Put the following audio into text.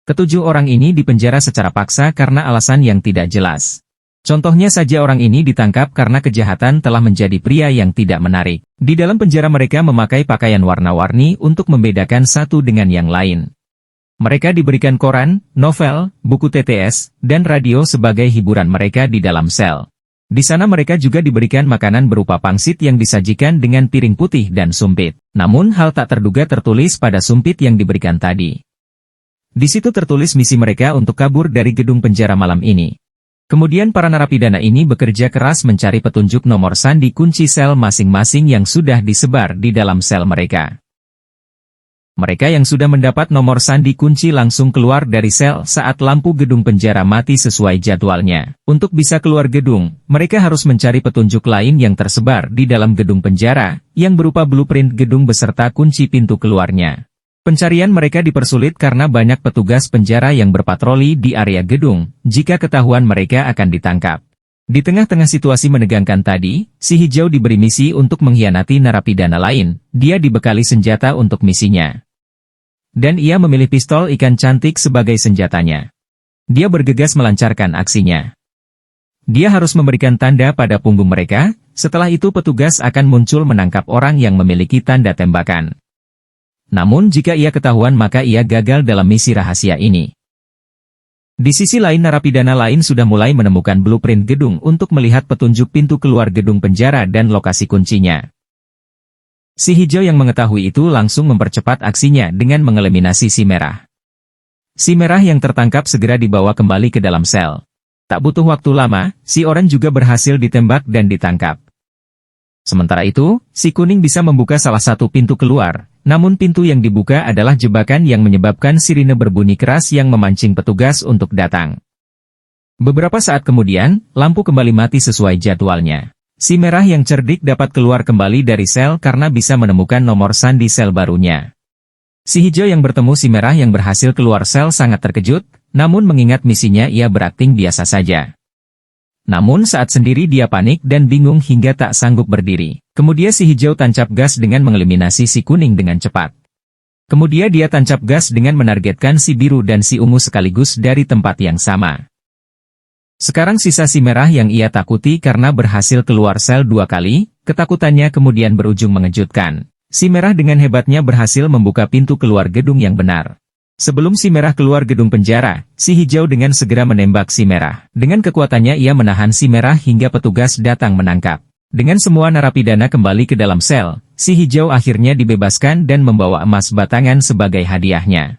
Ketujuh orang ini dipenjara secara paksa karena alasan yang tidak jelas. Contohnya saja orang ini ditangkap karena kejahatan telah menjadi pria yang tidak menarik. Di dalam penjara mereka memakai pakaian warna-warni untuk membedakan satu dengan yang lain. Mereka diberikan koran, novel, buku TTS, dan radio sebagai hiburan mereka di dalam sel. Di sana mereka juga diberikan makanan berupa pangsit yang disajikan dengan piring putih dan sumpit. Namun hal tak terduga tertulis pada sumpit yang diberikan tadi. Di situ tertulis misi mereka untuk kabur dari gedung penjara malam ini. Kemudian para narapidana ini bekerja keras mencari petunjuk nomor sandi kunci sel masing-masing yang sudah disebar di dalam sel mereka. Mereka yang sudah mendapat nomor sandi kunci langsung keluar dari sel saat lampu gedung penjara mati sesuai jadwalnya. Untuk bisa keluar gedung, mereka harus mencari petunjuk lain yang tersebar di dalam gedung penjara, yang berupa blueprint gedung beserta kunci pintu keluarnya. Pencarian mereka dipersulit karena banyak petugas penjara yang berpatroli di area gedung, jika ketahuan mereka akan ditangkap. Di tengah-tengah situasi menegangkan tadi, si hijau diberi misi untuk mengkhianati narapidana lain, dia dibekali senjata untuk misinya. Dan ia memilih pistol ikan cantik sebagai senjatanya. Dia bergegas melancarkan aksinya. Dia harus memberikan tanda pada punggung mereka, setelah itu petugas akan muncul menangkap orang yang memiliki tanda tembakan. Namun jika ia ketahuan maka ia gagal dalam misi rahasia ini. Di sisi lain narapidana lain sudah mulai menemukan blueprint gedung untuk melihat petunjuk pintu keluar gedung penjara dan lokasi kuncinya. Si hijau yang mengetahui itu langsung mempercepat aksinya dengan mengeliminasi si merah. Si merah yang tertangkap segera dibawa kembali ke dalam sel. Tak butuh waktu lama, si orang juga berhasil ditembak dan ditangkap. Sementara itu, si kuning bisa membuka salah satu pintu keluar, namun pintu yang dibuka adalah jebakan yang menyebabkan sirine berbunyi keras yang memancing petugas untuk datang. Beberapa saat kemudian, lampu kembali mati sesuai jadwalnya. Si merah yang cerdik dapat keluar kembali dari sel karena bisa menemukan nomor sandi sel barunya. Si hijau yang bertemu si merah yang berhasil keluar sel sangat terkejut, namun mengingat misinya ia berakting biasa saja. Namun saat sendiri dia panik dan bingung hingga tak sanggup berdiri. Kemudian si hijau tancap gas dengan mengeliminasi si kuning dengan cepat. Kemudian dia tancap gas dengan menargetkan si biru dan si ungu sekaligus dari tempat yang sama. Sekarang sisa si merah yang ia takuti karena berhasil keluar sel 2 kali, ketakutannya kemudian berujung mengejutkan. Si merah dengan hebatnya berhasil membuka pintu keluar gedung yang benar. Sebelum si merah keluar gedung penjara, si hijau dengan segera menembak si merah. Dengan kekuatannya ia menahan si merah hingga petugas datang menangkap. Dengan semua narapidana kembali ke dalam sel, si hijau akhirnya dibebaskan dan membawa emas batangan sebagai hadiahnya.